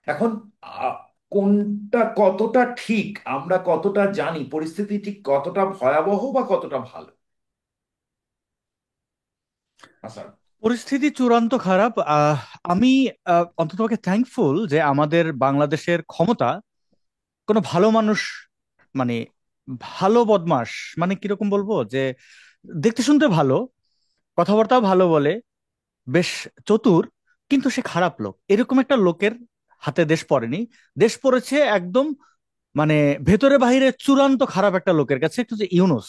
এখন আ- কোনটা কতটা ঠিক, আমরা কতটা জানি পরিস্থিতি ঠিক কতটা ভয়াবহ বা কতটা ভালো? আচ্ছা। পরিস্থিতি চূড়ান্ত খারাপ। আমি অন্ততপক্ষে থ্যাঙ্কফুল যে আমাদের বাংলাদেশের ক্ষমতা কোনো ভালো মানুষ, মানে ভালো বদমাশ, মানে কিরকম বলবো, যে দেখতে শুনতে ভালো, কথাবার্তাও ভালো বলে, বেশ চতুর, কিন্তু সে খারাপ লোক, এরকম একটা লোকের হাতে দেশ পড়েনি। দেশ পড়েছে একদম, মানে ভেতরে বাহিরে চূড়ান্ত খারাপ একটা লোকের কাছে, একটু যে ইউনুস।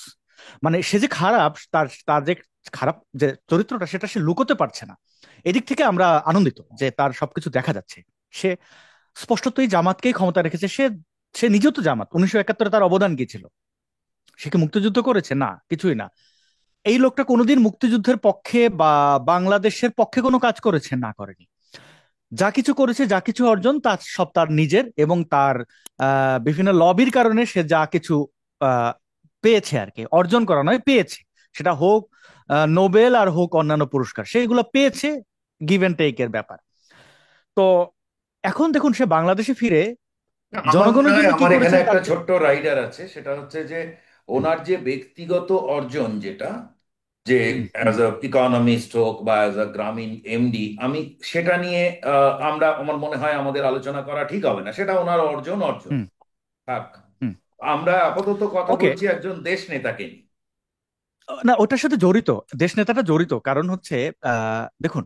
মানে সে যে খারাপ, তার তার যে খারাপ যে চরিত্রটা, সেটা সে লুকোতে পারছে না। এদিক থেকে আমরা আনন্দিত যে তার সবকিছু দেখা যাচ্ছে। সে স্পষ্টতই জামাতকেই ক্ষমতা রেখেছে। সে সে নিজেও তো জামাত, 1971-এ তার অবদান কি ছিল? সে কি মুক্তিযুদ্ধ করেছে? না, কিছুই না। এই লোকটা কোনোদিন মুক্তিযুদ্ধের পক্ষে বা বাংলাদেশের পক্ষে কোনো কাজ করেছে? না, করেনি। যা কিছু করেছে, যা কিছু অর্জন, তার সব তার নিজের, এবং তার বিভিন্ন লবির কারণে সে যা কিছু আহ, পেয়েছে আর কি, অর্জন করা নয়, পেয়েছে। সেটা হোক নোবেল আর হোক অন্যান্য পুরস্কার, সেগুলো পেয়েছে। গিভ অ্যান্ড টেক এর ব্যাপার। তো এখন দেখুন, সে বাংলাদেশে ফিরে আমার মনে জনগণের হয় জন্য কি আমার এখানে করেছেন একটা তার ছোট্ট রাইডার আছে, সেটা হচ্ছে যে ওনার যে ব্যক্তিগত অর্জন, যেটা যে হুম, হুম, অ্যাজ আ ইকোনমিস্ট হোক বা অ্যাজ আ গ্রামীণ এমডি, আমি সেটা নিয়ে আমার মনে হয় আমাদের আলোচনা করা ঠিক হবে না। সেটা ওনার অর্জন অর্জন হুম, থাক। হুম। আমরা আপাতত কথা ওকে। বলছি একজন দেশ নেতাকে নিয়ে। না, ওটার সাথে জড়িত, দেশ নেতাটা জড়িত, কারণ হচ্ছে দেখুন,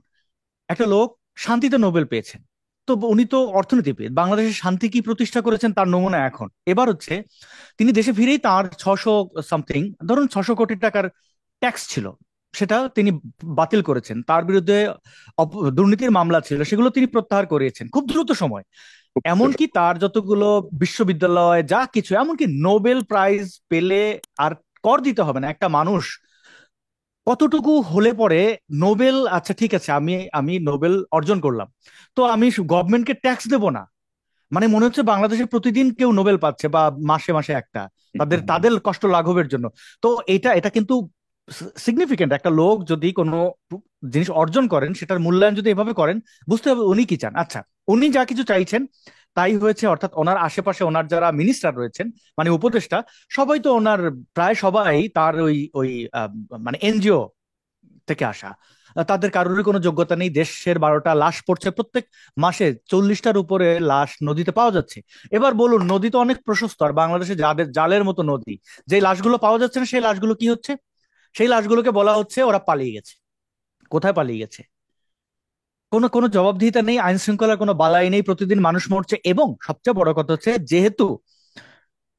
একটা লোক শান্তিতে নোবেল পেয়েছেন। তো উনি তো অর্থনীতিবিদ, বাংলাদেশের শান্তি কি প্রতিষ্ঠা করেছেন তার নমুনা এখন। এবার হচ্ছে তিনি দেশে ফিরেই তার 600 সামথিং, ধরুন 600 কোটি টাকার ট্যাক্স ছিল, সেটা তিনি বাতিল করেছেন। তার বিরুদ্ধে দুর্নীতির মামলা ছিল, সেগুলো তিনি প্রত্যাহার করিয়েছেন খুব দ্রুত সময়। এমনকি তার যতগুলো বিশ্ববিদ্যালয় যা কিছু, এমনকি নোবেল প্রাইজ পেলে আর কর দিতে হবে না। একটা মানুষ কতটুকু হলে পরে নোবেল, আচ্ছা ঠিক আছে, আমি আমি নোবেল অর্জন করলাম, তো আমি গভর্নমেন্টকে ট্যাক্স দেব না? মানে মনে হচ্ছে বাংলাদেশে প্রতিদিন কেউ নোবেল পাচ্ছে, বা মাসে মাসে একটা, তাদের তাদের কষ্ট লাঘবের জন্য। তো এটা এটা কিন্তু সিগনিফিকেন্ট। একটা লোক যদি কোনো জিনিস অর্জন করেন, সেটার মূল্যায়ন যদি এভাবে করেন, বুঝতে হবে উনি কি চান। আচ্ছা, উনি যা কিছু চাইছেন তাই হয়েছে, অর্থাৎ ওনার আশেপাশে ওনার যারা মিনিস্টার রয়েছেন, মানে উপদেষ্টা, সবাই তো ওনার, প্রায় সবাই তার ওই ওই আহ, মানে এনজিও থেকে আসা। তাদের কারোরই কোনো যোগ্যতা নেই। দেশের 12টা লাশ পড়ছে প্রত্যেক মাসে, 40টার উপরে লাশ নদীতে পাওয়া যাচ্ছে। এবার বলুন, নদী তো অনেক প্রশস্ত, আর বাংলাদেশে যাদের জালের মতো নদী, যে লাশগুলো পাওয়া যাচ্ছে না, সেই লাশগুলো কি হচ্ছে? সেই লাশগুলোকে বলা হচ্ছে ওরা পালিয়ে গেছে। কোথায় পালিয়ে গেছে? কোনো কোনো জবাবদিহিতা নেই, আইন শৃঙ্খলার কোনো বালাই নেই, প্রতিদিন মানুষ মরছে। এবং সবচেয়ে বড় কথা হচ্ছে, যেহেতু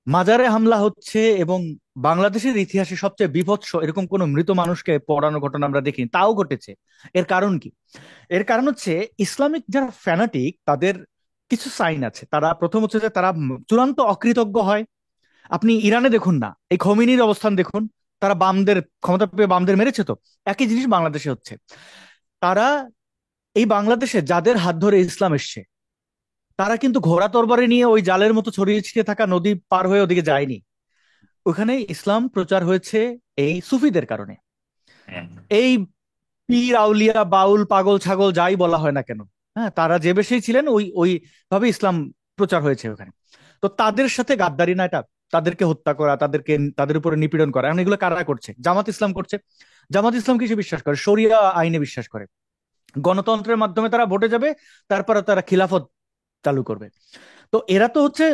মাজারে হামলা হচ্ছে, এবং বাংলাদেশের ইতিহাসে সবচেয়ে বীভৎস এরকম কোনো মৃত মানুষকে পড়ানোর ঘটনা আমরা দেখিনি, তাও ঘটেছে। এর কারণ কি? এর কারণ হচ্ছে, ইসলামিক যারা ফ্যানাটিক তাদের কিছু সাইন আছে। তারা প্রথম হচ্ছে যে তারা চূড়ান্ত অকৃতজ্ঞ হয়। আপনি ইরানে দেখুন না, এই খোমেনির অবস্থান দেখুন। তারা বামদের ক্ষমতা পেয়ে বামদের মেরেছে তো, একই জিনিস বাংলাদেশে হচ্ছে। তারা এই বাংলাদেশে যাদের হাত ধরে ইসলাম এসছে, তারা কিন্তু ঘোড়া তরবারি নিয়ে ওই জালের মতো ছড়িয়ে ছিটিয়ে থাকা নদী পার হয়ে ওদিকে যায়নি। ওখানে ইসলাম প্রচার হয়েছে এই সুফিদের কারণে। হ্যাঁ। এই পীর আউলিয়া বাউল পাগল ছাগল যাই বলা হয় না কেন, হ্যাঁ, তারা যে বেশেই ছিলেন ওই ওই ভাবে ইসলাম প্রচার হয়েছে ওখানে। তো তাদের সাথে গাদ্দারি না এটা? তাদেরকে হত্যা করা, তাদেরকে তাদের উপরে নিপীড়ন করা, এখন এগুলো কারা করছে? জামাত ইসলাম করছে। জামাত ইসলাম কিছু বিশ্বাস করে, শরিয়া আইনে বিশ্বাস করে। গণতন্ত্রের মাধ্যমে তারা ভোটে যাবে, তারপরে তারা খিলাফত চালু করবে। তো এরা তো হচ্ছে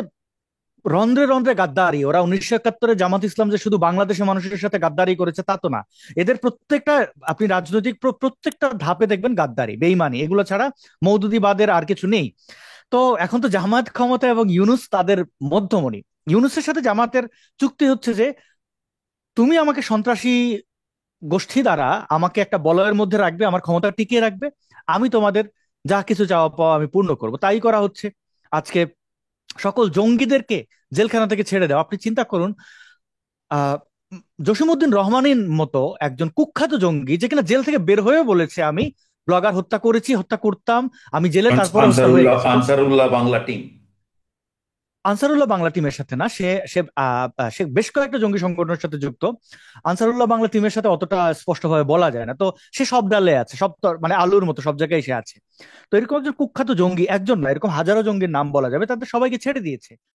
রন্ধ্রে রন্ধ্রে গাদ্দারি। ওরা 1971-এ জামাত ইসলাম যে শুধু বাংলাদেশের মানুষের সাথে গাদ্দারি করেছে তা তো না। এদের প্রত্যেকটা, আপনি রাজনৈতিক প্রত্যেকটা ধাপে দেখবেন গাদ্দারি বেইমানি, এগুলো ছাড়া মৌদুদিবাদের আর কিছু নেই। তো এখন তো জামাত ক্ষমতা এবং ইউনুস তাদের মধ্যমণি। ইউনুসের সাথে জামাতের চুক্তি হচ্ছে যে, তুমি আমাকে সন্ত্রাসী গোষ্ঠী দ্বারা আমাকে একটা বলয়ের মধ্যে রাখবে, আমার ক্ষমতা টিকিয়ে রাখবে, আমি তোমাদের যা কিছু চাওয়া পাওয়া আমি পূর্ণ করব। তাই করা হচ্ছে। আজকে সকল জঙ্গিদেরকে জেলখানা থেকে ছেড়ে দেওয়া, আপনি চিন্তা করুন। আহ জসিমউদ্দিন রহমানের মতো একজন কুখ্যাত জঙ্গি, যে কিনা জেল থেকে বের হয়ে বলেছে, আমি ব্লগার হত্যা করেছি, হত্যা করতাম, আমি জেলে তারপরে হত্যা হয়ে আনসারুল্লাহ গেছে। তো আনসারুল্লাহ বাংলা টিম। আনসারুল্লাহ বাংলা টিমের সাথে না, সে সে সে বেশ কয়েকটা জঙ্গি সংগঠনের সাথে যুক্ত। আনসারুল্লাহ বাংলা টিমের সাথে অতটা স্পষ্টভাবে বলা যায় না। তো সে সব ডালে আছে, সব মানে আলুর মতো সব জায়গায় সে আছে। তো এরকম একজন কুখ্যাত জঙ্গি, একজন না, এরকম হাজারো জঙ্গির নাম বলা যাবে, তাদের সবাইকে ছেড়ে দিয়েছে।